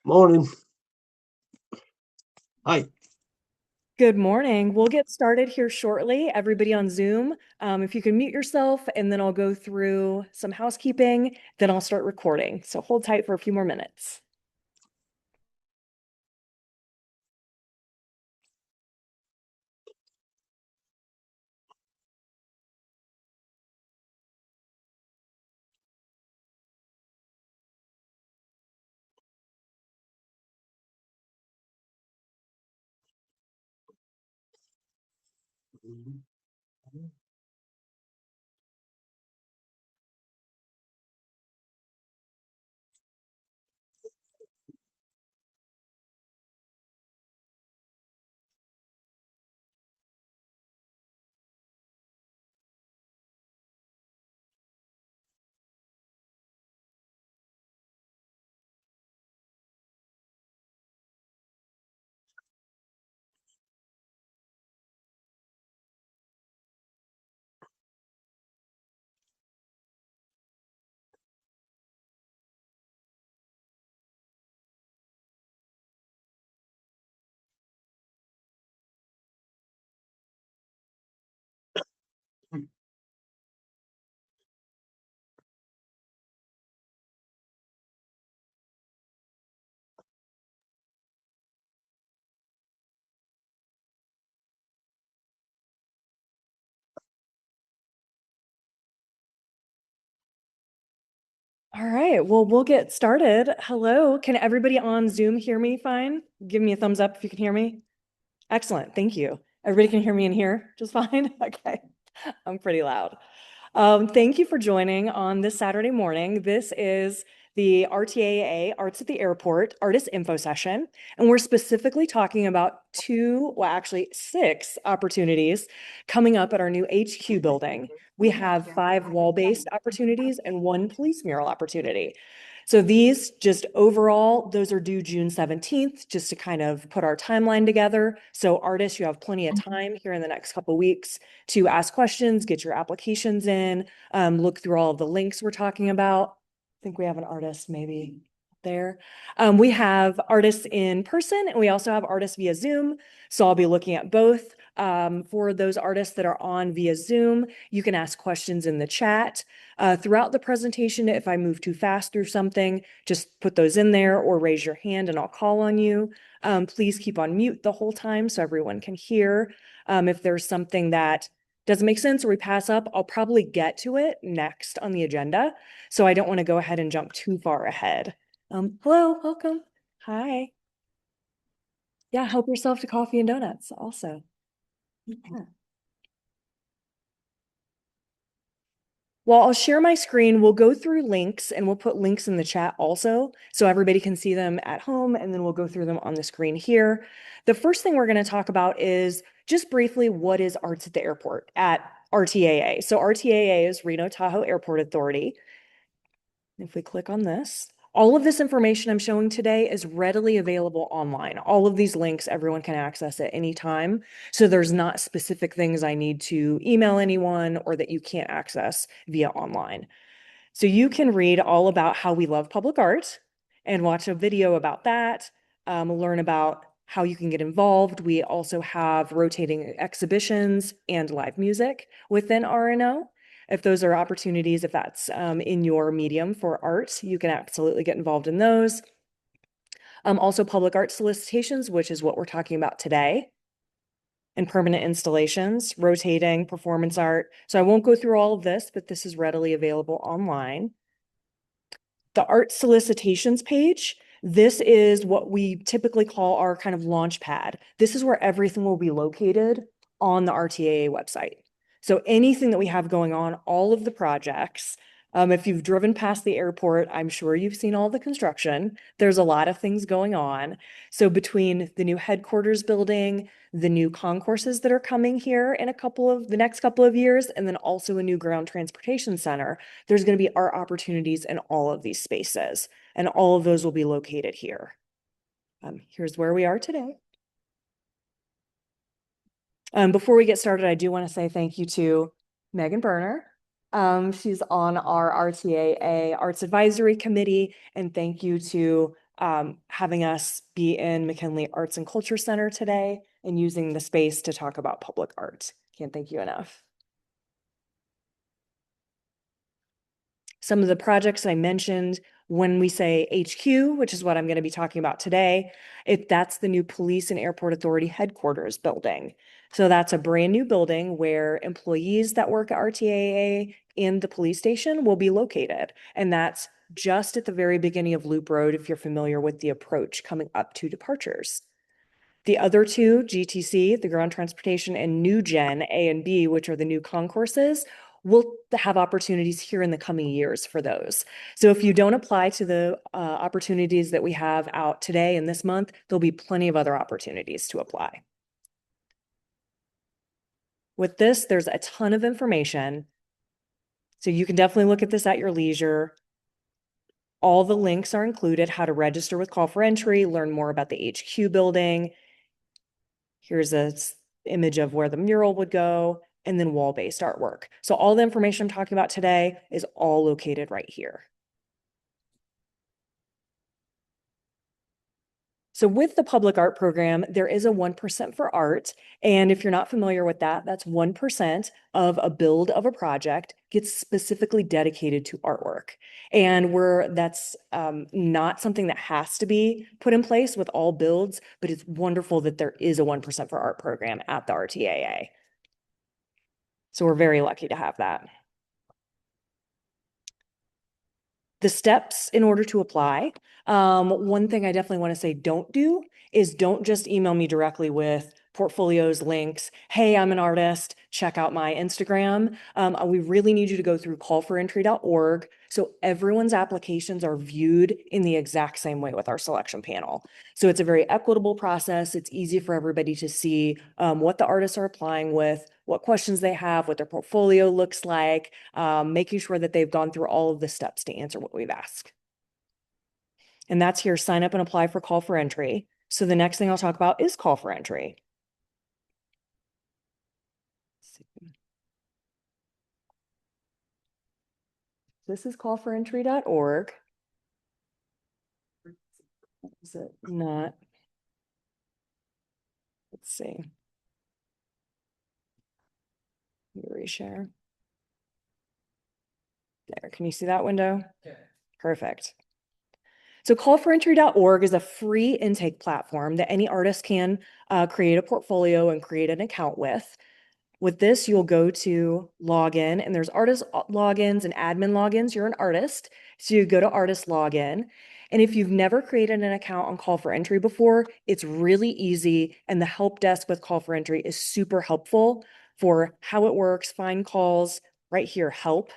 Morning. Hi. Good morning. We'll get started here shortly. Everybody on Zoom, if you can mute yourself, and then I'll go through some housekeeping, then I'll start recording. So hold tight for a few more minutes. All right, well, we'll get started. Hello, can everybody on Zoom hear me fine? Give me a thumbs up if you can hear me. Excellent, thank you. Everybody can hear me in here just fine? Okay, I'm pretty loud. Thank you for joining on this Saturday morning. This is the RTAA Arts at the Airport Artist Info Session, and we're specifically talking about actually six opportunities coming up at our new HQ building. We have 5 wall-based opportunities and 1 police mural opportunity. So these just overall, those are due June 17th, just to kind of put our timeline together. So artists, you have plenty of time here in the next couple weeks to ask questions, get your applications in, look through all of the links we're talking about. I think we have an artist maybe there. We have artists in person and we also have artists via Zoom. So I'll be looking at both. For those artists that are on via Zoom, you can ask questions in the chat. Throughout the presentation, if I move too fast through something, just put those in there or raise your hand and I'll call on you. Please keep on mute the whole time so everyone can hear. If there's something that doesn't make sense or we pass up, I'll probably get to it next on the agenda. So I don't want to go ahead and jump too far ahead. Hello, welcome. Hi. Yeah, help yourself to coffee and donuts also. Yeah. Well, I'll share my screen. We'll go through links and we'll put links in the chat also so everybody can see them at home and then we'll go through them on the screen here. The first thing we're going to talk about is just briefly what is Arts at the Airport at RTAA. So RTAA is Reno-Tahoe Airport Authority. If we click on this, all of this information I'm showing today is readily available online. All of these links, everyone can access at any time. So there's not specific things I need to email anyone or that you can't access via online. So you can read all about how we love public art and watch a video about that, learn about how you can get involved. We also have rotating exhibitions and live music within RNO. If those are opportunities, if that's in your medium for art, you can absolutely get involved in those. Also public art solicitations, which is what we're talking about today, and permanent installations, rotating performance art. So I won't go through all of this, but this is readily available online. The art solicitations page, this is what we typically call our kind of launch pad. This is where everything will be located on the RTAA website. So anything that we have going on, all of the projects, if you've driven past the airport, I'm sure you've seen all the construction. There's a lot of things going on. So between the new headquarters building, the new concourses that are coming here in the next couple of years, and then also a new ground transportation center, there's going to be art opportunities in all of these spaces, and all of those will be located here. Here's where we are today. Before we get started, I do want to say thank you to Megan Berner. She's on our RTAA Arts Advisory Committee, and thank you to having us be in McKinley Arts and Culture Center today and using the space to talk about public art. Can't thank you enough. Some of the projects I mentioned, when we say HQ, which is what I'm going to be talking about today, that's the new Police and Airport Authority headquarters building. So that's a brand new building where employees that work at RTAA and the police station will be located. And that's just at the very beginning of Loop Road, if you're familiar with the approach coming up to departures. The other two, GTC, the ground transportation, and New Gen A and B, which are the new concourses, we'll have opportunities here in the coming years for those. So if you don't apply to the opportunities that we have out today and this month, there'll be plenty of other opportunities to apply. With this, there's a ton of information. So you can definitely look at this at your leisure. All the links are included, how to register with call for entry, learn more about the HQ building. Here's an image of where the mural would go, and then wall-based artwork. So all the information I'm talking about today is all located right here. So with the public art program, there is a 1% for art. And if you're not familiar with that, that's 1% of a build of a project gets specifically dedicated to artwork. And that's not something that has to be put in place with all builds, but it's wonderful that there is a 1% for art program at the RTAA. So we're very lucky to have that. The steps in order to apply. One thing I definitely want to say don't do is don't just email me directly with portfolios, links. Hey, I'm an artist. Check out my Instagram. We really need you to go through callforentry.org. So everyone's applications are viewed in the exact same way with our selection panel. So it's a very equitable process. It's easy for everybody to see what the artists are applying with, what questions they have, what their portfolio looks like, making sure that they've gone through all of the steps to answer what we've asked. And that's here, sign up and apply for call for entry. So the next thing I'll talk about is call for entry. This is callforentry.org. Is it not? Let's see. Let me reshare. There, can you see that window? Okay. Perfect. So callforentry.org is a free intake platform that any artist can create a portfolio and create an account with. With this, you'll go to login, and there's artist logins and admin logins. You're an artist, so you go to artist login. And if you've never created an account on Call for Entry before, it's really easy. And the help desk with Call for Entry is super helpful for how it works, find calls. Right here, help.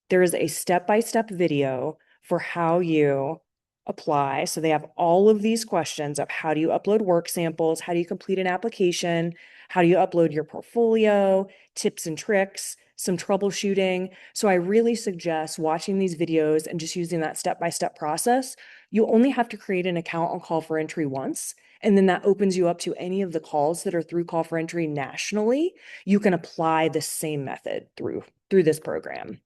There is a step-by-step video for how you apply. So they have all of these questions of how do you upload work samples, how do you complete an application, how do you upload your portfolio, tips and tricks, some troubleshooting. So I really suggest watching these videos and just using that step-by-step process. You only have to create an account on Call for Entry once, and then that opens you up to any of the calls that are through Call for Entry nationally. You can apply the same method through this program.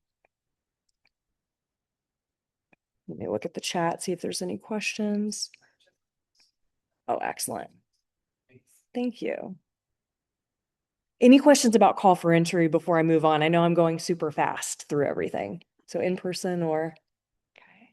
Let me look at the chat, see if there's any questions. Oh, excellent. Thank you. Any questions about call for entry before I move on? I know I'm going super fast through everything. So in person or, okay.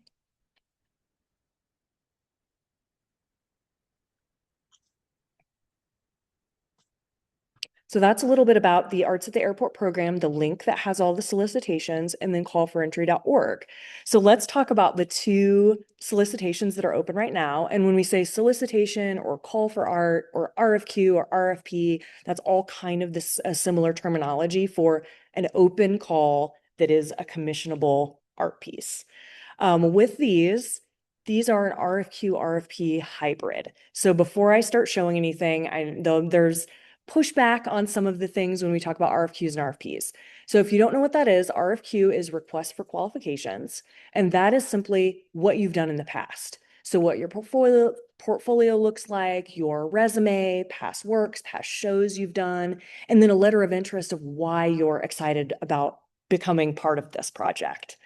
So that's a little bit about the Arts at the Airport program, the link that has all the solicitations, and then callforentry.org. So let's talk about the two solicitations that are open right now. And when we say solicitation or call for art or RFQ or RFP, that's all kind of this similar terminology for an open call that is a commissionable art piece. With these are an RFQ, RFP hybrid. So before I start showing anything, there's pushback on some of the things when we talk about RFQs and RFPs. So if you don't know what that is, RFQ is request for qualifications, and that is simply what you've done in the past. So what your portfolio looks like, your resume, past works, past shows you've done, and then a letter of interest of why you're excited about becoming part of this project.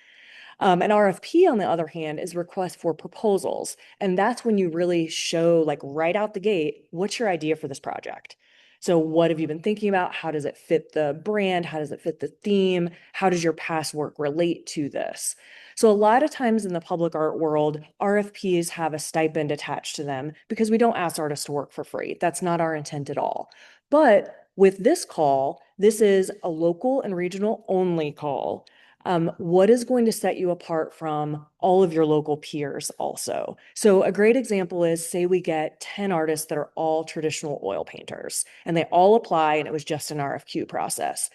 An RFP, on the other hand, is request for proposals. And that's when you really show, like right out the gate, what's your idea for this project? So what have you been thinking about? How does it fit the brand? How does it fit the theme? How does your past work relate to this? So a lot of times in the public art world, RFPs have a stipend attached to them because we don't ask artists to work for free. That's not our intent at all. But with this call, this is a local and regional only call. What is going to set you apart from all of your local peers also? So a great example is, say we get 10 artists that are all traditional oil painters and they all apply and it was just an RFQ process.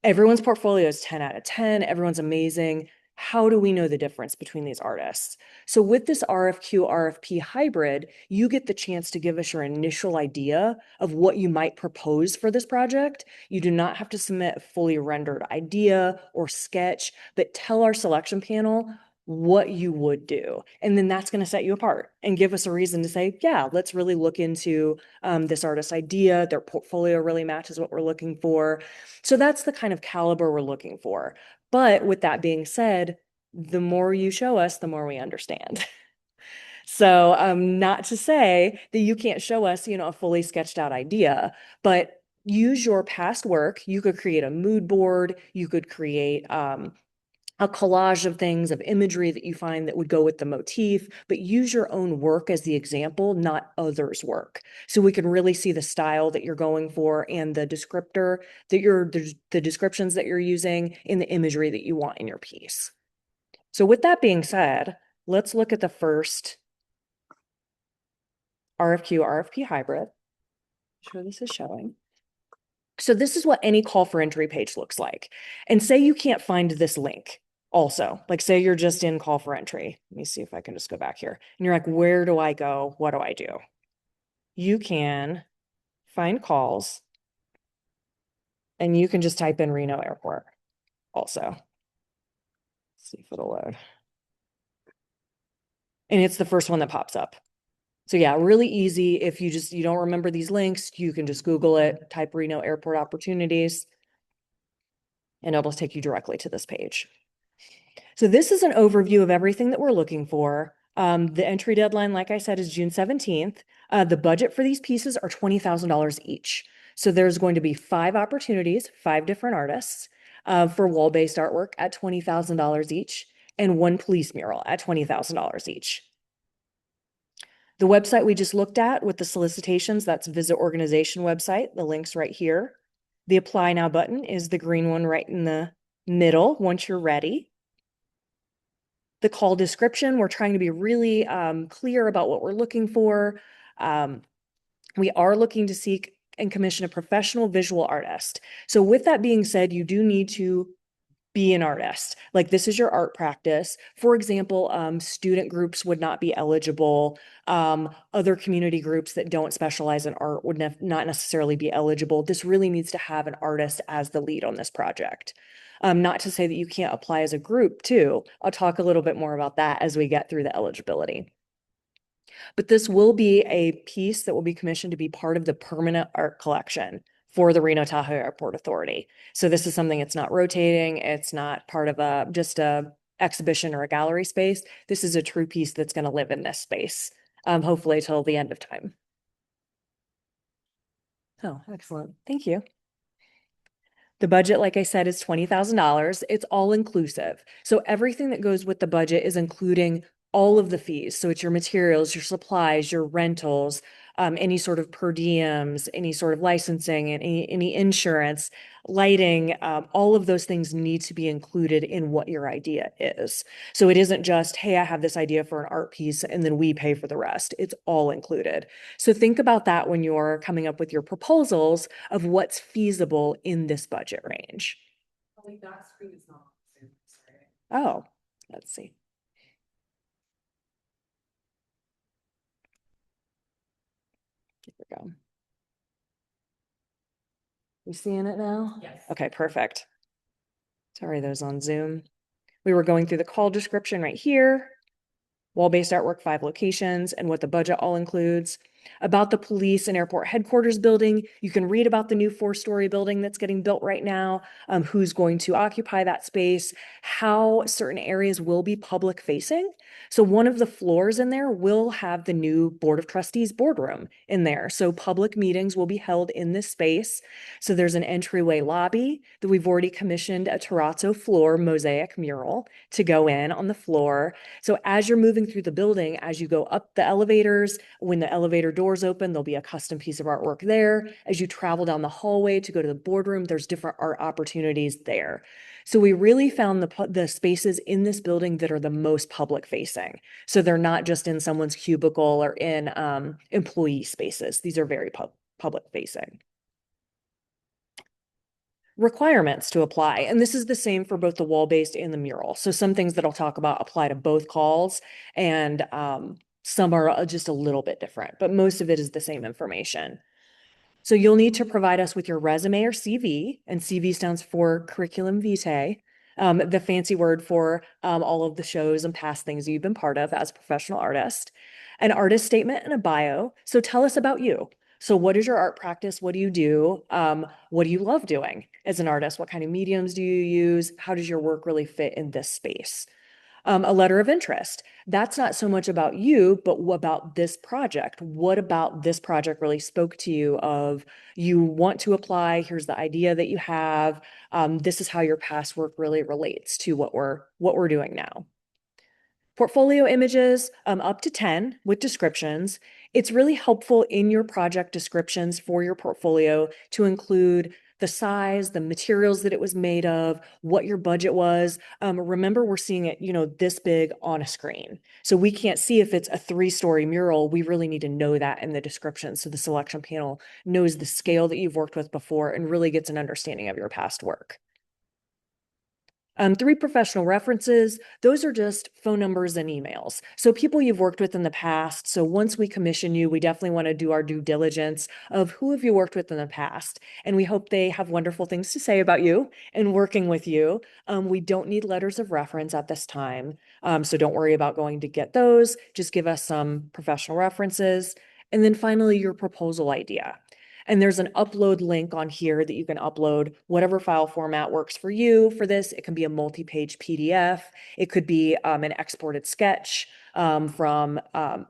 Everyone's portfolio is 10 out of 10. Everyone's amazing. How do we know the difference between these artists? So with this RFQ, RFP hybrid, you get the chance to give us your initial idea of what you might propose for this project. You do not have to submit a fully rendered idea or sketch, but tell our selection panel what you would do. And then that's going to set you apart and give us a reason to say, yeah, let's really look into this artist's idea. Their portfolio really matches what we're looking for. So that's the kind of caliber we're looking for. But with that being said, the more you show us, the more we understand. So not to say that you can't show us, a fully sketched out idea, but use your past work. You could create a mood board. You could create a collage of things, of imagery that you find that would go with the motif, but use your own work as the example, not others' work. So we can really see the style that you're going for and the descriptor that the descriptions that you're using in the imagery that you want in your piece. So with that being said, let's look at the first RFQ, RFP hybrid. Sure, this is showing. So this is what any call for entry page looks like. And say you can't find this link also, like say you're just in call for entry. Let me see if I can just go back here. And you're like, where do I go? What do I do? You can find calls and you can just type in Reno Airport also. Let's see if it'll load. And it's the first one that pops up. So yeah, really easy. If you don't remember these links, you can just Google it, type Reno Airport opportunities, and it'll take you directly to this page. So this is an overview of everything that we're looking for. The entry deadline, like I said, is June 17th. The budget for these pieces are $20,000 each. So there's going to be 5 opportunities, 5 different artists for wall-based artwork at $20,000 each, and 1 police mural at $20,000 each. The website we just looked at with the solicitations, that's Visit Organization website. The link's right here. The Apply Now button is the green one right in the middle once you're ready. The call description, we're trying to be really clear about what we're looking for. We are looking to seek and commission a professional visual artist. So with that being said, you do need to be an artist. Like this is your art practice. For example, student groups would not be eligible. Other community groups that don't specialize in art would not necessarily be eligible. This really needs to have an artist as the lead on this project. Not to say that you can't apply as a group too. I'll talk a little bit more about that as we get through the eligibility. But this will be a piece that will be commissioned to be part of the permanent art collection for the Reno-Tahoe Airport Authority. So this is something that's not rotating. It's not part of just a exhibition or a gallery space. This is a true piece that's going to live in this space, hopefully till the end of time. Oh, excellent. Thank you. The budget, like I said, is $20,000. It's all inclusive. So everything that goes with the budget is including all of the fees. So it's your materials, your supplies, your rentals, any sort of per diems, any sort of licensing, and any insurance, lighting, all of those things need to be included in what your idea is. So it isn't just, hey, I have this idea for an art piece and then we pay for the rest. It's all included. So think about that when you're coming up with your proposals of what's feasible in this budget range. Oh, let's see. Here we go. You seeing it now? Yes. Okay, perfect. Sorry, those on Zoom. We were going through the call description right here. Wall-based artwork, 5 locations, and what the budget all includes. about the police and airport headquarters building. You can read about the new 4-story building that's getting built right now, who's going to occupy that space, how certain areas will be public facing. So one of the floors in there will have the new Board of Trustees boardroom in there. So public meetings will be held in this space. So there's an entryway lobby that we've already commissioned a terrazzo floor mosaic mural to go in on the floor. So as you're moving through the building, as you go up the elevators, when the elevator doors open, there'll be a custom piece of artwork there. As you travel down the hallway to go to the boardroom, there's different art opportunities there. So we really found the spaces in this building that are the most public facing. So they're not just in someone's cubicle or in employee spaces. These are very public facing. Requirements to apply. And this is the same for both the wall-based and the mural. So some things that I'll talk about apply to both calls, and some are just a little bit different, but most of it is the same information. So you'll need to provide us with your resume or CV, and CV stands for curriculum vitae, the fancy word for all of the shows and past things you've been part of as a professional artist, an artist statement and a bio. So tell us about you. So what is your art practice? What do you do? What do you love doing as an artist? What kind of mediums do you use? How does your work really fit in this space? A letter of interest. That's not so much about you, but about this project. What about this project really spoke to you of you want to apply? Here's the idea that you have. This is how your past work really relates to what we're doing now. Portfolio images, up to 10 with descriptions. It's really helpful in your project descriptions for your portfolio to include the size, the materials that it was made of, what your budget was. Remember, we're seeing it, this big on a screen. So we can't see if it's a 3-story mural. We really need to know that in the description. So the selection panel knows the scale that you've worked with before and really gets an understanding of your past work. 3 professional references, those are just phone numbers and emails. So people you've worked with in the past. So once we commission you, we definitely want to do our due diligence of who have you worked with in the past. And we hope they have wonderful things to say about you and working with you. We don't need letters of reference at this time. So don't worry about going to get those. Just give us some professional references. And then finally, your proposal idea. And there's an upload link on here that you can upload whatever file format works for you for this. It can be a multi-page PDF. It could be an exported sketch from, an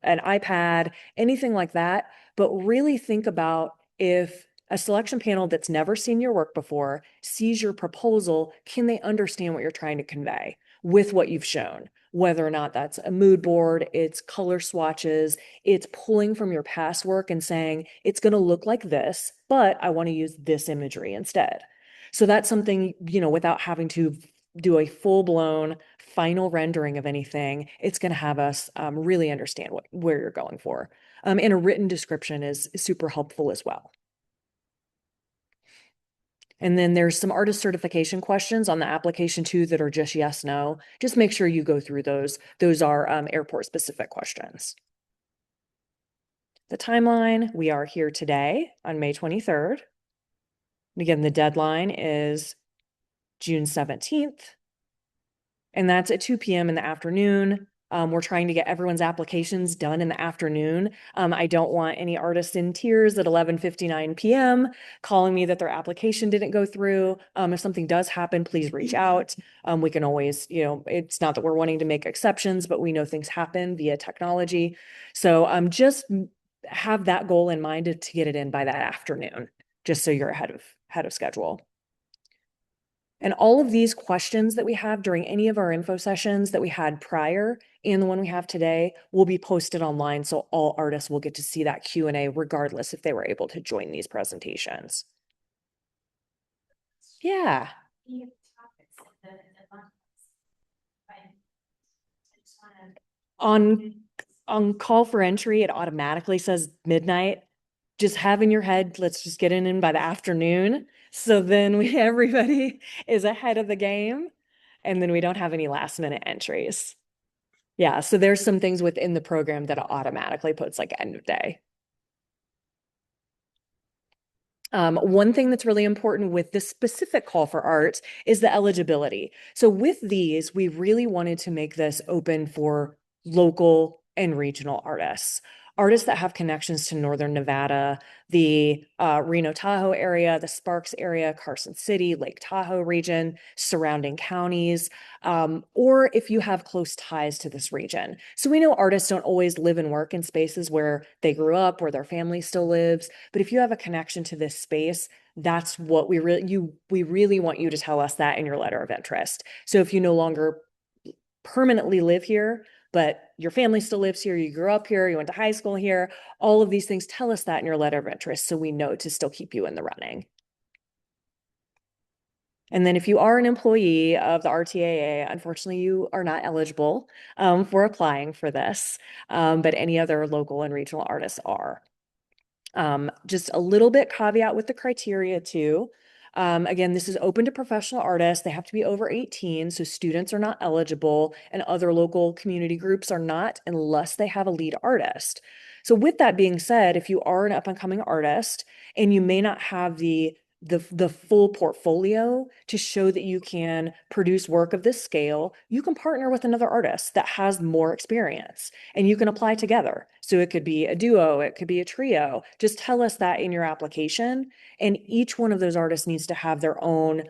iPad, anything like that. But really think about if a selection panel that's never seen your work before sees your proposal, can they understand what you're trying to convey with what you've shown? Whether or not that's a mood board, it's color swatches, it's pulling from your past work and saying, it's going to look like this, but I want to use this imagery instead. So that's something, without having to do a full-blown final rendering of anything, it's going to have us really understand where you're going for. And a written description is super helpful as well. And then there's some artist certification questions on the application too that are just yes, no. Just make sure you go through those. Those are airport specific questions. The timeline, we are here today on May 23rd. And again, the deadline is June 17th. And that's at 2 p.m. in the afternoon. We're trying to get everyone's applications done in the afternoon. I don't want any artists in tears at 11:59 p.m. calling me that their application didn't go through. If something does happen, please reach out. We can always, it's not that we're wanting to make exceptions, but we know things happen via technology. So just have that goal in mind to get it in by that afternoon, just so you're ahead of schedule. And all of these questions that we have during any of our info sessions that we had prior and the one we have today will be posted online, so all artists will get to see that Q&A regardless if they were able to join these presentations. Yeah. On call for entry, it automatically says midnight. Just have in your head, let's just get in by the afternoon. So then everybody is ahead of the game, and then we don't have any last minute entries. Yeah, so there's some things within the program that automatically puts like end of day. One thing that's really important with this specific call for art is the eligibility. So with these, we really wanted to make this open for local and regional artists. artists that have connections to Northern Nevada, the Reno-Tahoe area, the Sparks area, Carson City, Lake Tahoe region, surrounding counties, or if you have close ties to this region. So we know artists don't always live and work in spaces where they grew up, where their family still lives, but if you have a connection to this space, that's what we really want you to tell us that in your letter of interest. So if you no longer permanently live here, but your family still lives here, you grew up here, you went to high school here, all of these things, tell us that in your letter of interest so we know to still keep you in the running. And then if you are an employee of the RTAA, unfortunately, you are not eligible for applying for this, but any other local and regional artists are. Just a little bit caveat with the criteria too. Again, this is open to professional artists. They have to be over 18, so students are not eligible, and other local community groups are not unless they have a lead artist. So with that being said, if you are an up-and-coming artist and you may not have the full portfolio to show that you can produce work of this scale, you can partner with another artist that has more experience and you can apply together. So it could be a duo, it could be a trio. Just tell us that in your application. And each one of those artists needs to have their own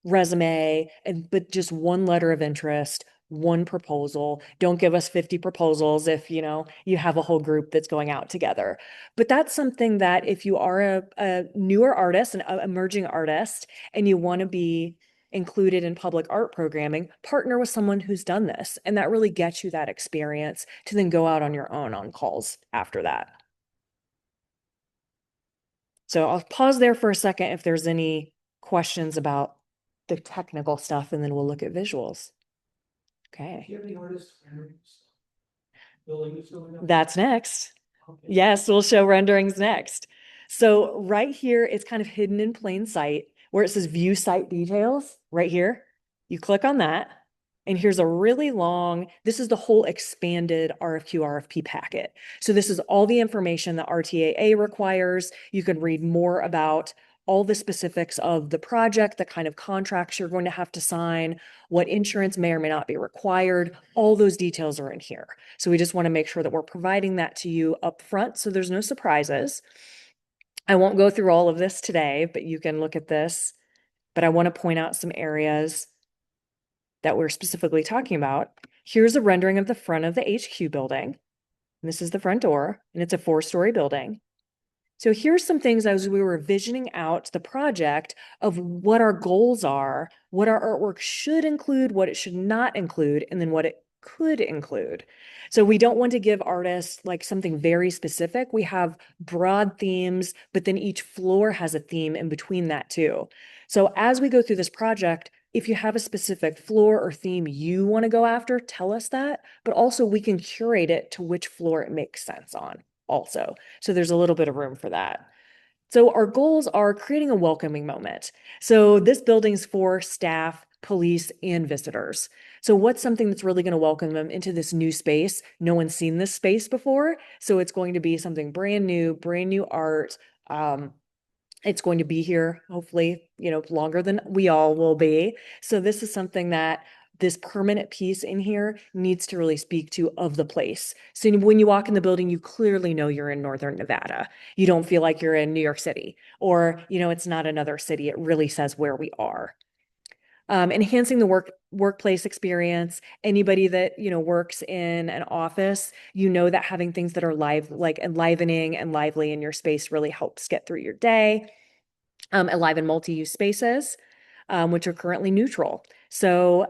resume, but just one letter of interest, one proposal. Don't give us 50 proposals if you have a whole group that's going out together. But that's something that if you are a newer artist, an emerging artist, and you want to be included in public art programming, partner with someone who's done this. And that really gets you that experience to then go out on your own on calls after that. So I'll pause there for a second if there's any questions about the technical stuff, and then we'll look at visuals. Okay. Do you have any artists building That's next. Okay. Yes, we'll show renderings next. So right here, it's kind of hidden in plain sight where it says view site details right here. You click on that. And here's a really long, this is the whole expanded RFQ RFP packet. So this is all the information that RTAA requires. You can read more about all the specifics of the project, the kind of contracts you're going to have to sign, what insurance may or may not be required. All those details are in here. So we just want to make sure that we're providing that to you up front so there's no surprises. I won't go through all of this today, but you can look at this. But I want to point out some areas that we're specifically talking about. Here's a rendering of the front of the HQ building. And this is the front door, and it's a 4-story building. So here's some things as we were visioning out the project of what our goals are, what our artwork should include, what it should not include, and then what it could include. So we don't want to give artists like something very specific. We have broad themes, but then each floor has a theme in between that too. So as we go through this project, if you have a specific floor or theme you want to go after, tell us that, but also we can curate it to which floor it makes sense on also. So there's a little bit of room for that. So our goals are creating a welcoming moment. So this building's for staff, police, and visitors. So what's something that's really going to welcome them into this new space? No one's seen this space before. So it's going to be something brand new art. It's going to be here, hopefully, longer than we all will be. So this is something that this permanent piece in here needs to really speak to of the place. So when you walk in the building, you clearly know you're in Northern Nevada. You don't feel like you're in New York City or, it's not another city. It really says where we are. Enhancing the workplace experience. Anybody that, works in an office, that having things that are like enlivening and lively in your space really helps get through your day. Alive and multi-use spaces, which are currently neutral. So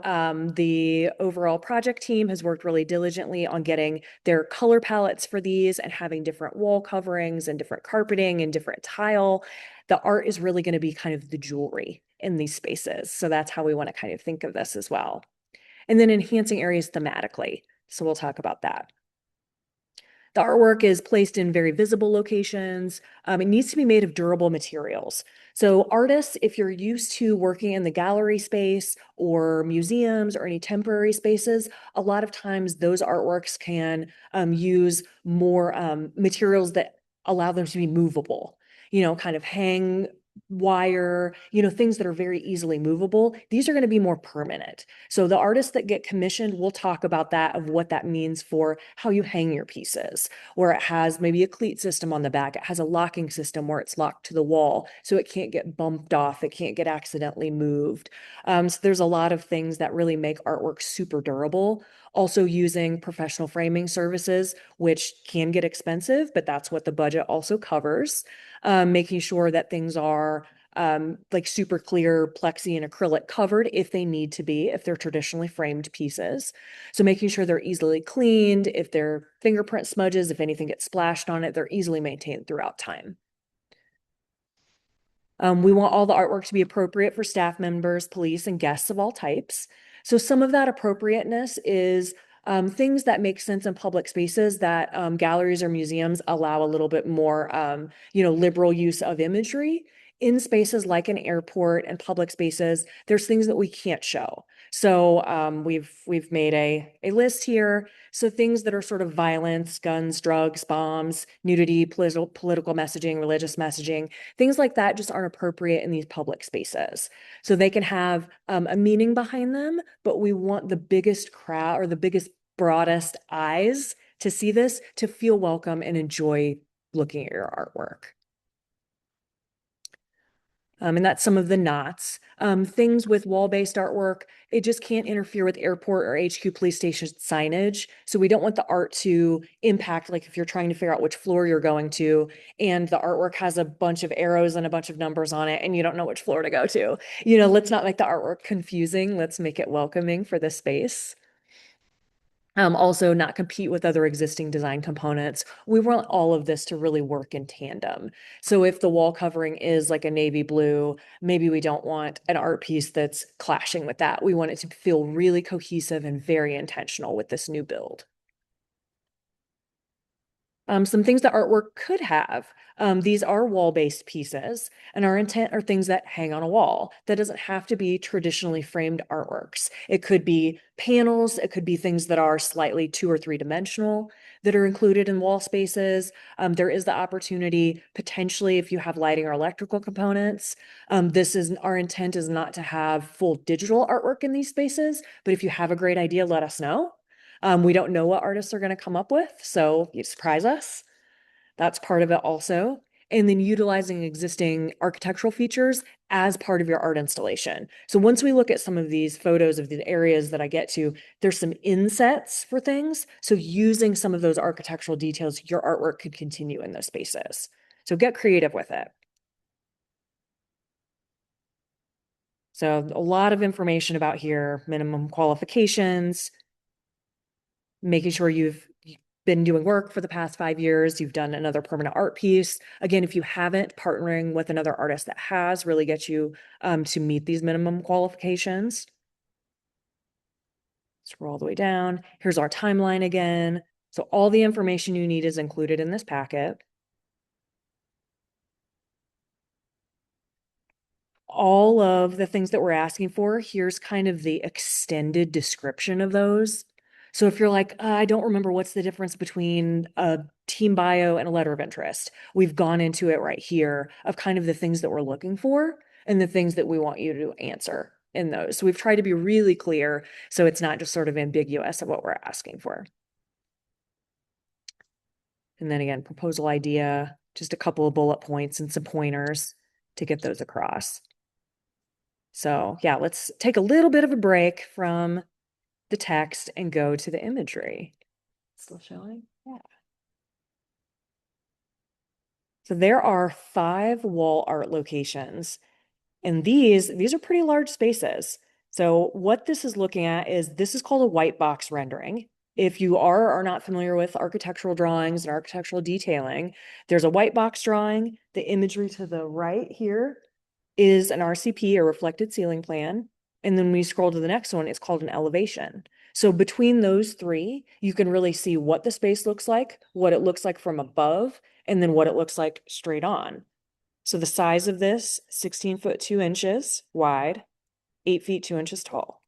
the overall project team has worked really diligently on getting their color palettes for these and having different wall coverings and different carpeting and different tile. The art is really going to be kind of the jewelry in these spaces. So that's how we want to kind of think of this as well. And then enhancing areas thematically. So we'll talk about that. The artwork is placed in very visible locations. It needs to be made of durable materials. So artists, if you're used to working in the gallery space or museums or any temporary spaces, a lot of times those artworks can use more materials that allow them to be movable, kind of hang wire, things that are very easily movable. These are going to be more permanent. So the artists that get commissioned, we'll talk about that, of what that means for how you hang your pieces, where it has maybe a cleat system on the back. It has a locking system where it's locked to the wall, so it can't get bumped off. It can't get accidentally moved. So there's a lot of things that really make artwork super durable. Also using professional framing services, which can get expensive, but that's what the budget also covers. Making sure that things are like super clear plexi and acrylic covered if they need to be, if they're traditionally framed pieces. So making sure they're easily cleaned, if they're fingerprint smudges, if anything gets splashed on it, they're easily maintained throughout time. We want all the artwork to be appropriate for staff members, police, and guests of all types. So some of that appropriateness is things that make sense in public spaces that galleries or museums allow a little bit more, liberal use of imagery. In spaces like an airport and public spaces, there's things that we can't show. So we've made a list here. So things that are sort of violence, guns, drugs, bombs, nudity, political messaging, religious messaging, things like that just aren't appropriate in these public spaces. So they can have a meaning behind them, but we want the biggest crowd or the biggest, broadest eyes to see this, to feel welcome and enjoy looking at your artwork. And that's some of the knots. Things with wall-based artwork, it just can't interfere with airport or HQ police station signage. So we don't want the art to impact, like if you're trying to figure out which floor you're going to, and the artwork has a bunch of arrows and a bunch of numbers on it, and you don't know which floor to go to. Let's not make the artwork confusing. Let's make it welcoming for the space. Also not compete with other existing design components. We want all of this to really work in tandem. So if the wall covering is like a navy blue, maybe we don't want an art piece that's clashing with that. We want it to feel really cohesive and very intentional with this new build. Some things that artwork could have. These are wall-based pieces, and our intent are things that hang on a wall. That doesn't have to be traditionally framed artworks. It could be panels, it could be things that are slightly 2 or 3 dimensional that are included in wall spaces. There is the opportunity, potentially, if you have lighting or electrical components. Our intent is not to have full digital artwork in these spaces, but if you have a great idea, let us know. We don't know what artists are going to come up with, so you surprise us. That's part of it also. And then utilizing existing architectural features as part of your art installation. So once we look at some of these photos of the areas that I get to, there's some insets for things. So using some of those architectural details, your artwork could continue in those spaces. So get creative with it. So a lot of information about here, minimum qualifications, making sure you've been doing work for the past 5 years, you've done another permanent art piece. Again, if you haven't, partnering with another artist that has really gets you to meet these minimum qualifications. Scroll all the way down. Here's our timeline again. So all the information you need is included in this packet. All of the things that we're asking for, here's kind of the extended description of those. So if you're like, I don't remember what's the difference between a team bio and a letter of interest, we've gone into it right here of kind of the things that we're looking for and the things that we want you to answer in those. So we've tried to be really clear so it's not just sort of ambiguous of what we're asking for. And then again, proposal idea, just a couple of bullet points and some pointers to get those across. So yeah, let's take a little bit of a break from the text and go to the imagery. Still showing? Yeah. So there are 5 wall art locations, and these are pretty large spaces. So what this is looking at is, this is called a white box rendering. If you are or are not familiar with architectural drawings and architectural detailing, there's a white box drawing. The imagery to the right here is an RCP, or reflected ceiling plan. And then we scroll to the next one, it's called an elevation. So between those 3, you can really see what the space looks like, what it looks like from above, and then what it looks like straight on. So the size of this, 16 foot 2 inches wide, 8 feet 2 inches tall.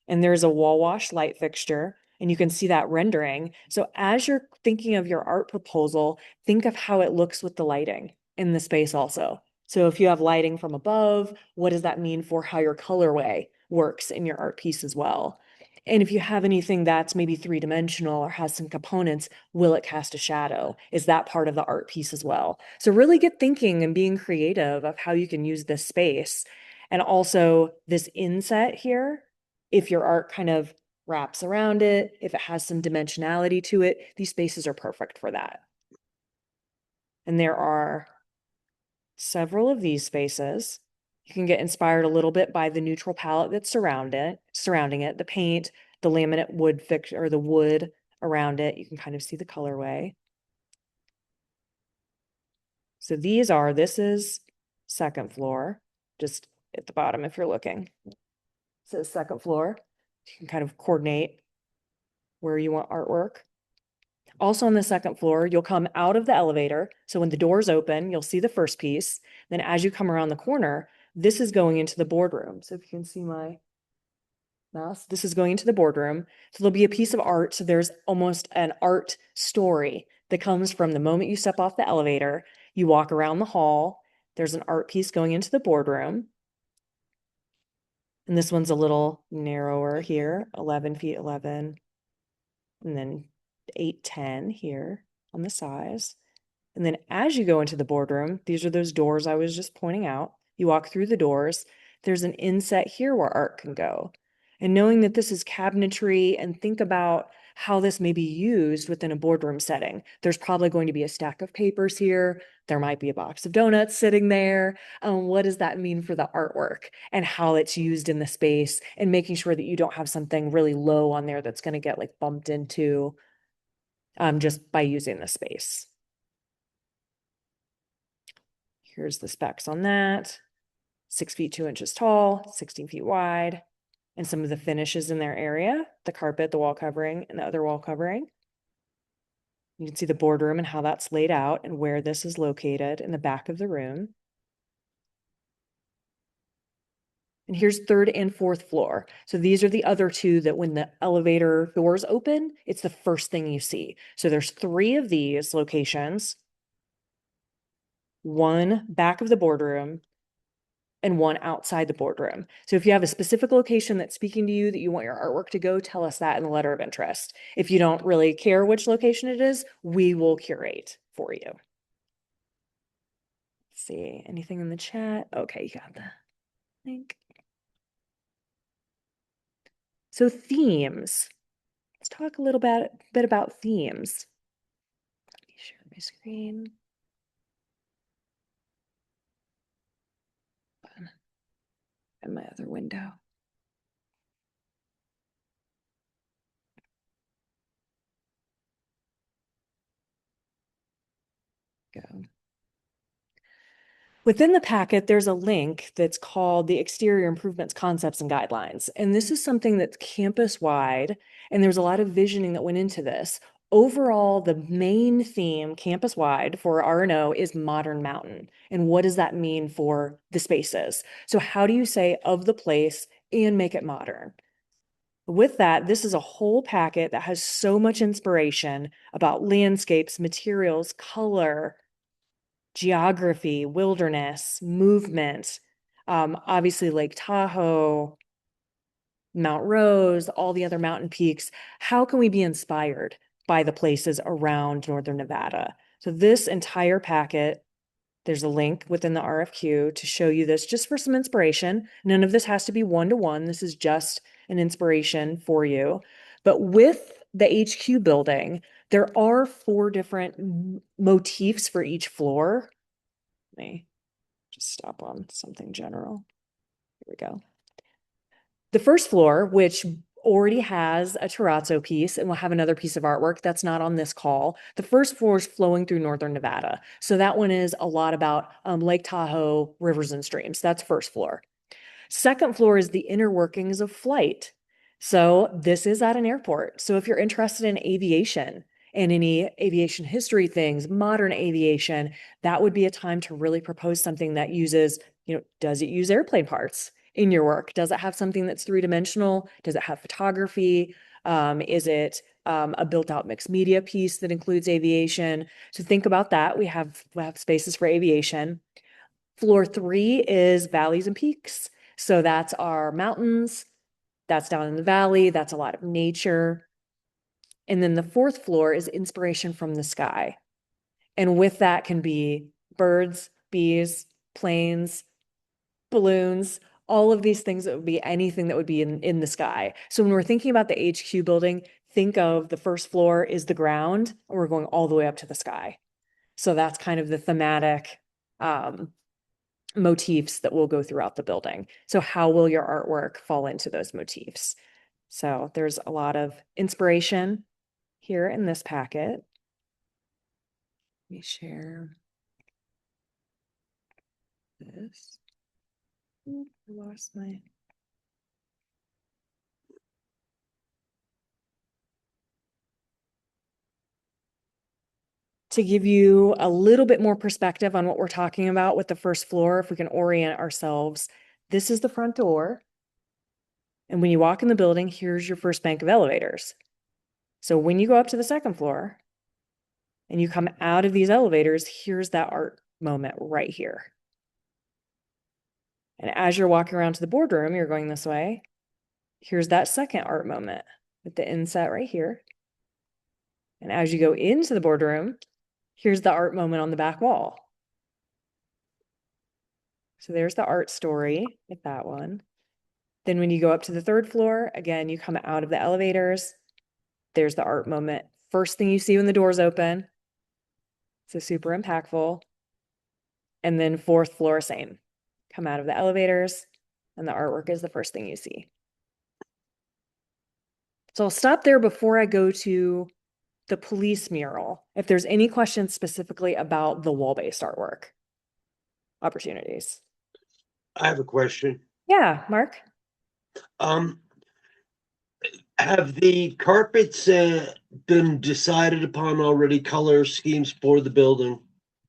And there's a wall wash light fixture, and you can see that rendering. So as you're thinking of your art proposal, think of how it looks with the lighting in the space also. So if you have lighting from above, what does that mean for how your colorway works in your art piece as well? And if you have anything that's maybe three-dimensional or has some components, will it cast a shadow? Is that part of the art piece as well? So really get thinking and being creative of how you can use this space. And also this inset here, if your art kind of wraps around it, if it has some dimensionality to it, these spaces are perfect for that. And there are several of these spaces. You can get inspired a little bit by the neutral palette that's surrounding it, the paint, the laminate wood fix or the wood around it. You can kind of see the colorway. So this is second floor, just at the bottom if you're looking. So second floor, you can kind of coordinate where you want artwork. Also on the second floor, you'll come out of the elevator. So when the doors open, you'll see the first piece. Then as you come around the corner, this is going into the boardroom. So if you can see my mouse, this is going into the boardroom. So there'll be a piece of art. So there's almost an art story that comes from the moment you step off the elevator, you walk around the hall, there's an art piece going into the boardroom. And this one's a little narrower here, 11 feet 11, and then 8'10" here on the sides. And then as you go into the boardroom, these are those doors I was just pointing out. You walk through the doors, there's an inset here where art can go. And knowing that this is cabinetry, and think about how this may be used within a boardroom setting. There's probably going to be a stack of papers here. There might be a box of donuts sitting there. What does that mean for the artwork and how it's used in the space, and making sure that you don't have something really low on there that's going to get like bumped into just by using the space. Here's the specs on that. 6 feet 2 inches tall, 16 feet wide, and some of the finishes in their area, the carpet, the wall covering, and the other wall covering. You can see the boardroom and how that's laid out and where this is located in the back of the room. And here's third and fourth floor. So these are the other two that when the elevator doors open, it's the first thing you see. So there's 3 of these locations, one back of the boardroom, and one outside the boardroom. So if you have a specific location that's speaking to you that you want your artwork to go, tell us that in the letter of interest. If you don't really care which location it is, we will curate for you. Let's see, anything in the chat? Okay, you got the link. So themes. Let's talk a little bit about themes. Let me share my screen. And my other window. Go. Within the packet, there's a link that's called the Exterior Improvements Concepts and Guidelines. And this is something that's campus-wide, and there's a lot of visioning that went into this. Overall, the main theme campus-wide for R&O is modern mountain. And what does that mean for the spaces? So how do you say of the place and make it modern? With that, this is a whole packet that has so much inspiration about landscapes, materials, color, geography, wilderness, movement, obviously Lake Tahoe, Mount Rose, all the other mountain peaks. How can we be inspired by the places around Northern Nevada? So this entire packet, there's a link within the RFQ to show you this just for some inspiration. None of this has to be one-to-one. This is just an inspiration for you. But with the HQ building, there are 4 different motifs for each floor. Let me just stop on something general. Here we go. The first floor, which already has a terrazzo piece and we'll have another piece of artwork that's not on this call. The first floor is flowing through Northern Nevada. So that one is a lot about Lake Tahoe, rivers and streams. That's first floor. Second floor is the inner workings of flight. So this is at an airport. So if you're interested in aviation and any aviation history things, modern aviation, that would be a time to really propose something that uses, does it use airplane parts in your work? Does it have something that's 3-dimensional? Does it have photography? Is it a built-out mixed media piece that includes aviation? So think about that. We have spaces for aviation. Floor 3 is valleys and peaks. So that's our mountains. That's down in the valley. That's a lot of nature. And then the fourth floor is inspiration from the sky. And with that can be birds, bees, planes, balloons, all of these things that would be anything that would be in the sky. So when we're thinking about the HQ building, think of the first floor is the ground, and we're going all the way up to the sky. So that's kind of the thematic motifs that will go throughout the building. So how will your artwork fall into those motifs? So there's a lot of inspiration here in this packet. Let me share this. I lost my. To give you a little bit more perspective on what we're talking about with the first floor, if we can orient ourselves, this is the front door. And when you walk in the building, here's your first bank of elevators. So when you go up to the second floor and you come out of these elevators, here's that art moment right here. And as you're walking around to the boardroom, you're going this way. Here's that second art moment with the inset right here. And as you go into the boardroom, here's the art moment on the back wall. So there's the art story with that one. Then when you go up to the third floor, again, you come out of the elevators. There's the art moment. First thing you see when the doors open. So super impactful. And then fourth floor, same. Come out of the elevators, and the artwork is the first thing you see. So I'll stop there before I go to the police mural. If there's any questions specifically about the wall-based artwork opportunities. I have a question. Yeah, Mark. Um, have the carpets been decided upon already, color schemes for the building?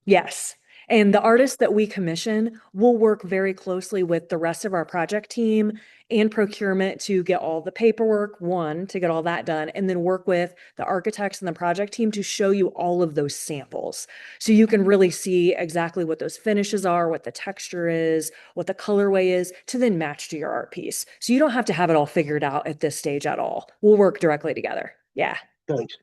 Yes. And the artists that we commission will work very closely with the rest of our project team and procurement to get all the paperwork, one, to get all that done, and then work with the architects and the project team to show you all of those samples. So you can really see exactly what those finishes are, what the texture is, what the colorway is, to then match to your art piece. So you don't have to have it all figured out at this stage at all. We'll work directly together. Yeah. Thanks.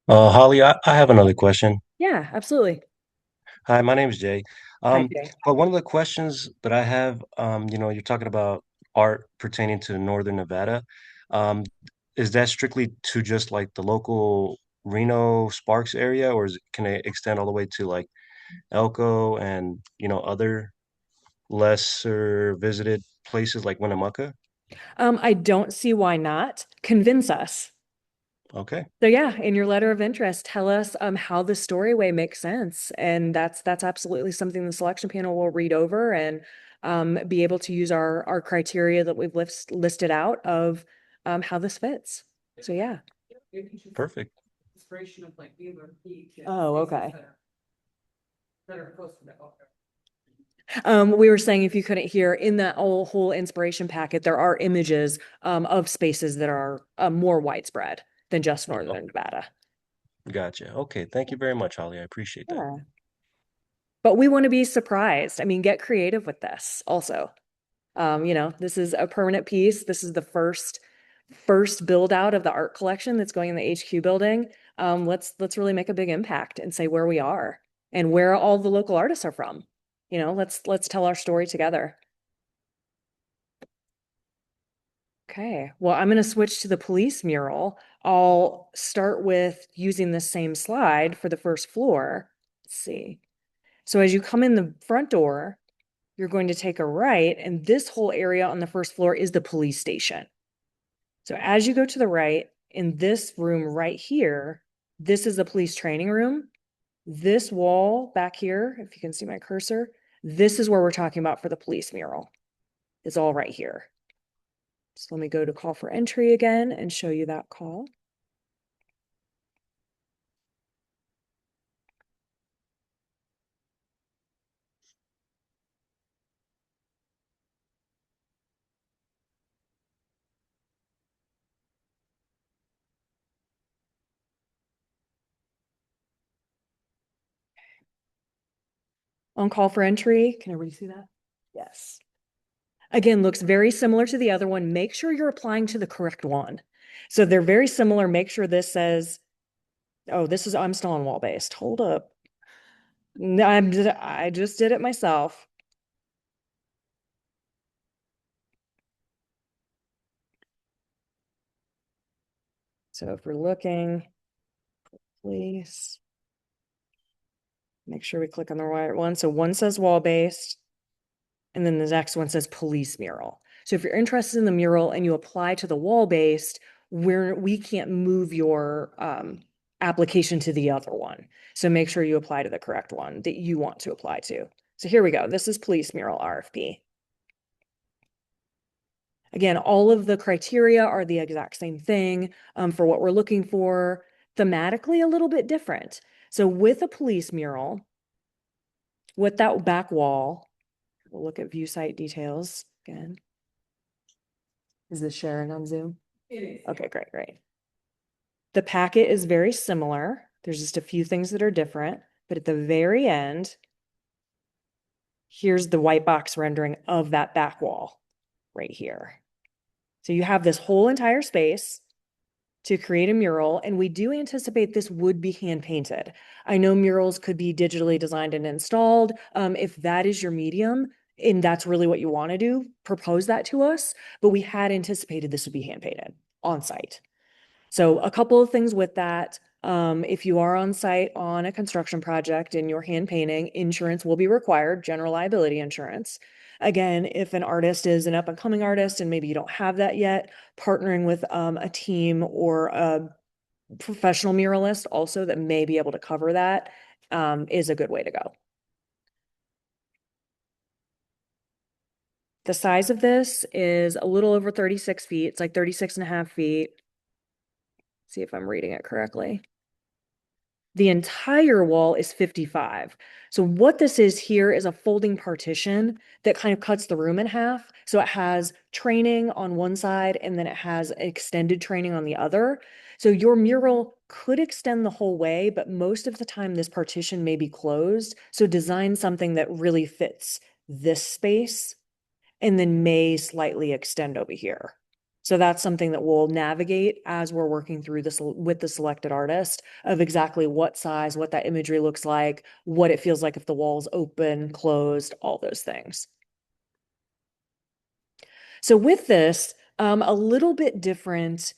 Holly, I have another question. Yeah, absolutely. Hi, my name is Jay. Hi, Um, Jay. but one of the questions that I have, you're talking about art pertaining to Northern Nevada. Um, is that strictly to just like the local Reno Sparks area, or can it extend all the way to like Elko and other lesser visited places like Winnemucca? I don't see why not. Convince us. Okay, So yeah, in your letter of interest, tell us how the storyway makes sense, and that's absolutely something the selection panel will read over and be able to use our criteria that we've listed out of how this fits. So yeah. perfect. Oh, okay. We were saying if you couldn't hear in that whole inspiration packet, there are images of spaces that are more widespread than just Oh, Northern Nevada. gotcha. Okay, thank you very much, Holly. I appreciate that. Yeah. But we want to be surprised. I mean, get creative with this also. This is a permanent piece. This is the first build out of the art collection that's going in the HQ building. Let's really make a big impact and say where we are and where all the local artists are from. Let's tell our story together. Okay, well, I'm going to switch to the police mural. I'll start with using the same slide for the first floor. Let's see. So as you come in the front door, you're going to take a right, and this whole area on the first floor is the police station. So as you go to the right, in this room right here, this is the police training room. This wall back here, if you can see my cursor, this is where we're talking about for the police mural. It's all right here. So let me go to call for entry again and show you that call. on call for entry. Can everybody see that? Yes. Again, looks very similar to the other one. Make sure you're applying to the correct one. So they're very similar. Make sure this says, oh, I'm still on wall-based. Hold up. No, I just did it myself. So if we're looking, please make sure we click on the right one. So one says wall-based, and then the next one says police mural. So if you're interested in the mural and you apply to the wall-based, we can't move your application to the other one. So make sure you apply to the correct one that you want to apply to. So here we go. This is police mural RFP. Again, all of the criteria are the exact same thing for what we're looking for, thematically a little bit different. So with a police mural, with that back wall, we'll look at view site details again. Is this sharing on Zoom? It is. Okay, great, great. The packet is very similar. There's just a few things that are different, but at the very end, here's the white box rendering of that back wall right here. So you have this whole entire space to create a mural, and we do anticipate this would be hand painted. I know murals could be digitally designed and installed. If that is your medium and that's really what you want to do, propose that to us. But we had anticipated this would be hand painted on site. So a couple of things with that. If you are on site on a construction project and you're hand painting, insurance will be required, general liability insurance. Again, if an artist is an up and coming artist and maybe you don't have that yet, partnering with a team or a professional muralist also that may be able to cover that is a good way to go. The size of this is a little over 36 feet. It's like 36 and a half feet. See if I'm reading it correctly. The entire wall is 55. So what this is here is a folding partition that kind of cuts the room in half. So it has training on one side and then it has extended training on the other. So your mural could extend the whole way, but most of the time this partition may be closed. So design something that really fits this space and then may slightly extend over here. So that's something that we'll navigate as we're working through this with the selected artist of exactly what size, what that imagery looks like, what it feels like if the wall's open, closed, all those things. So with this, a little bit different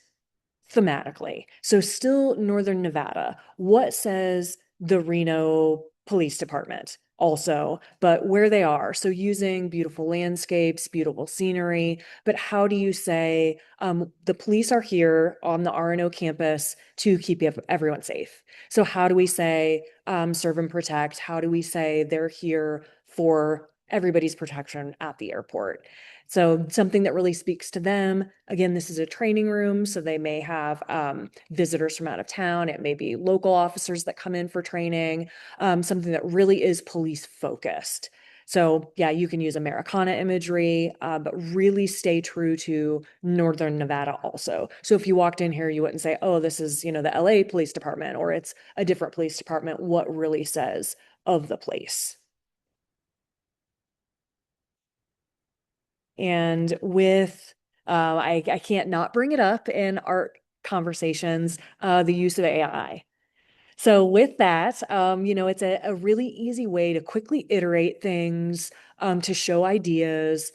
thematically. So still Northern Nevada. What says the Reno Police Department? Also, but where they are. So using beautiful landscapes, beautiful scenery, but how do you say the police are here on the RNO campus to keep everyone safe? So how do we say serve and protect? How do we say they're here for everybody's protection at the airport? So something that really speaks to them. Again, this is a training room, so they may have visitors from out of town. It may be local officers that come in for training, something that really is police focused. So yeah, you can use Americana imagery, but really stay true to Northern Nevada also. So if you walked in here, you wouldn't say, oh, this is, the LA Police Department, or it's a different police department. What really says of the place? And with, I can't not bring it up in art conversations, the use of AI. So with that, it's a really easy way to quickly iterate things, to show ideas,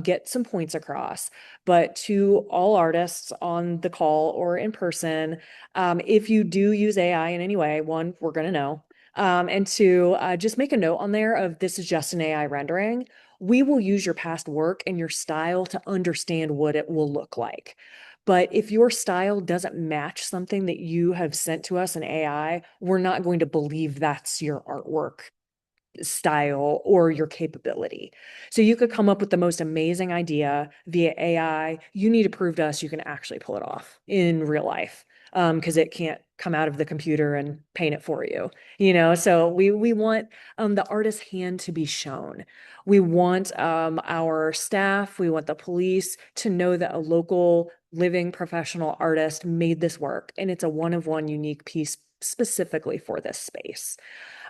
get some points across. But to all artists on the call or in person, if you do use AI in any way, one, we're going to know. And two, just make a note on there of this is just an AI rendering. We will use your past work and your style to understand what it will look like. But if your style doesn't match something that you have sent to us in AI, we're not going to believe that's your artwork style or your capability. So you could come up with the most amazing idea via AI. You need to prove to us you can actually pull it off in real life, because it can't come out of the computer and paint it for you. So we want the artist's hand to be shown. We want our staff, we want the police to know that a local living professional artist made this work, and it's a one-of-one unique piece specifically for this space.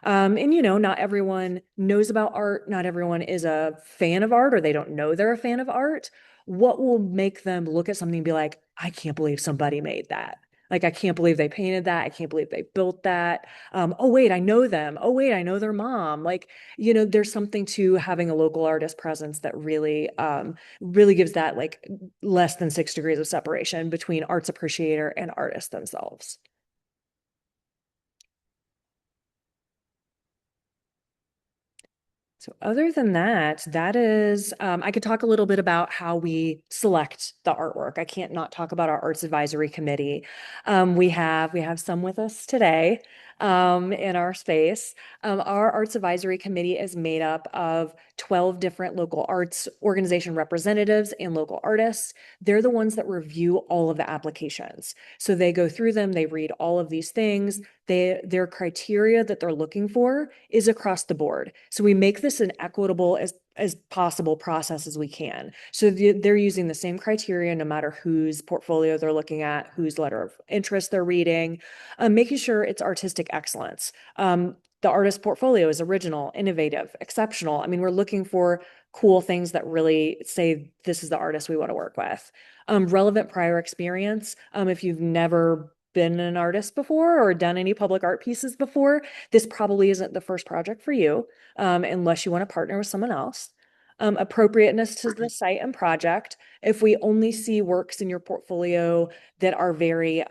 And not everyone knows about art. Not everyone is a fan of art, or they don't know they're a fan of art. What will make them look at something and be like, I can't believe somebody made that. Like, I can't believe they painted that. I can't believe they built that. Oh, wait, I know them. Oh, wait, I know their mom. Like, there's something to having a local artist presence that really gives that like less than 6 degrees of separation between arts appreciator and artists themselves. So other than that, that is, I could talk a little bit about how we select the artwork. I can't not talk about our arts advisory committee. We have some with us today in our space. Our arts advisory committee is made up of 12 different local arts organization representatives and local artists. They're the ones that review all of the applications. So they go through them, they read all of these things. Their criteria that they're looking for is across the board. So we make this an equitable as possible process as we can. So they're using the same criteria no matter whose portfolio they're looking at, whose letter of interest they're reading, making sure it's artistic excellence. The artist portfolio is original, innovative, exceptional. I mean, we're looking for cool things that really say this is the artist we want to work with. Relevant prior experience. If you've never been an artist before or done any public art pieces before, this probably isn't the first project for you, unless you want to partner with someone else. Appropriateness to the site and project. If we only see works in your portfolio that are very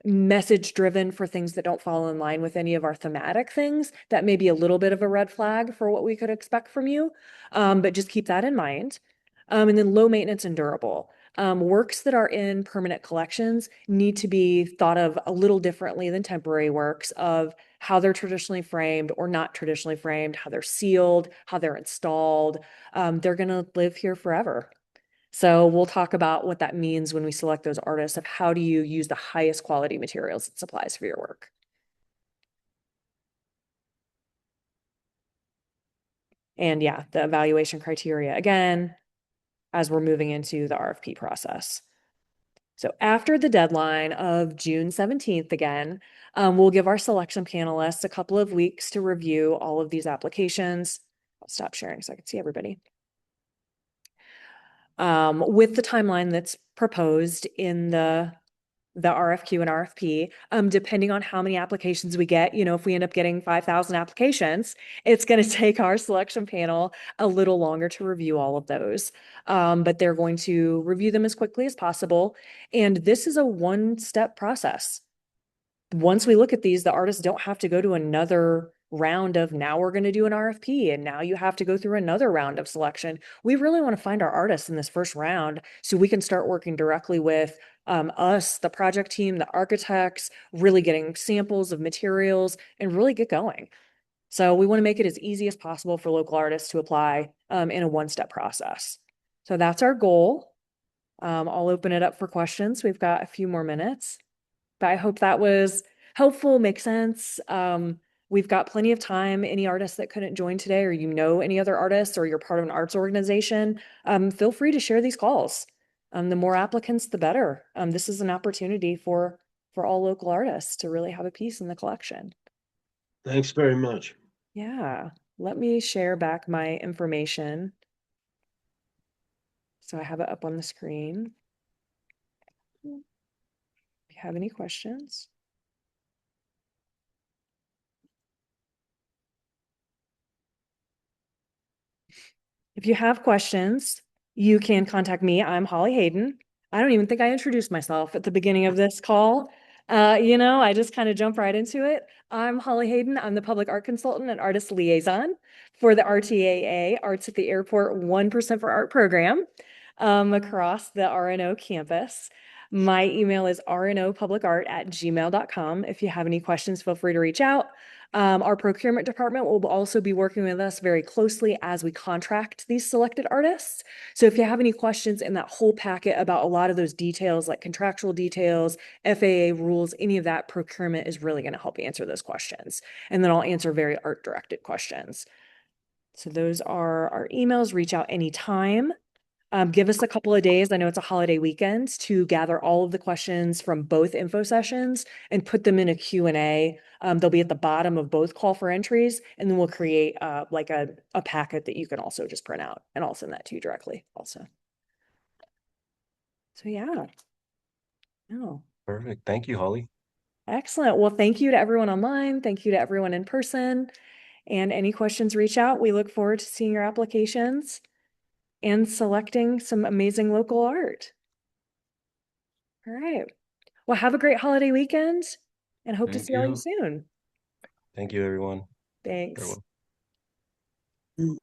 message driven for things that don't fall in line with any of our thematic things, that may be a little bit of a red flag for what we could expect from you. But just keep that in mind. And then low maintenance and durable. Works that are in permanent collections need to be thought of a little differently than temporary works, of how they're traditionally framed or not traditionally framed, how they're sealed, how they're installed. They're going to live here forever. So we'll talk about what that means when we select those artists, of how do you use the highest quality materials and supplies for your work. And yeah, the evaluation criteria again, as we're moving into the RFP process. So after the deadline of June 17th again, we'll give our selection panelists a couple of weeks to review all of these applications. I'll stop sharing so I can see everybody. With the timeline that's proposed in the RFQ and RFP, depending on how many applications we get, if we end up getting 5,000 applications, it's going to take our selection panel a little longer to review all of those. But they're going to review them as quickly as possible. And this is a one-step process. Once we look at these, the artists don't have to go to another round of, now we're going to do an RFP and now you have to go through another round of selection. We really want to find our artists in this first round so we can start working directly with us, the project team, the architects, really getting samples of materials and really get going. So we want to make it as easy as possible for local artists to apply in a one-step process. So that's our goal. I'll open it up for questions. We've got a few more minutes. But I hope that was helpful, makes sense. We've got plenty of time. Any artists that couldn't join today, or any other artists, or you're part of an arts organization, feel free to share these calls. The more applicants, the better. This is an opportunity for all local artists to really have a piece in the collection. Thanks very much. Yeah, let me share back my information. So I have it up on the screen. If you have any questions. If you have questions, you can contact me. I'm Holly Hayden. I don't even think I introduced myself at the beginning of this call. I just kind of jump right into it. I'm Holly Hayden. I'm the public art consultant and artist liaison for the RTAA, Arts at the Airport 1% for Art program, across the RNO campus. My email is rnopublicart@gmail.com. If you have any questions, feel free to reach out. Our procurement department will also be working with us very closely as we contract these selected artists. So if you have any questions in that whole packet about a lot of those details, like contractual details, FAA rules, any of that, procurement is really going to help answer those questions. And then I'll answer very art-directed questions. So those are our emails. Reach out anytime. Give us a couple of days. I know it's a holiday weekend to gather all of the questions from both info sessions and put them in a Q&A. They'll be at the bottom of both call for entries, and then we'll create like a packet that you can also just print out, and I'll send that to you directly also. So yeah. Oh, Perfect. Thank you, Holly. excellent. Well, thank you to everyone online. Thank you to everyone in person. And any questions, reach out. We look forward to seeing your applications and selecting some amazing local art. All right. Well, have a great holiday weekend and hope to Thank see all you you. soon. Thank you, everyone. Thanks. Everyone.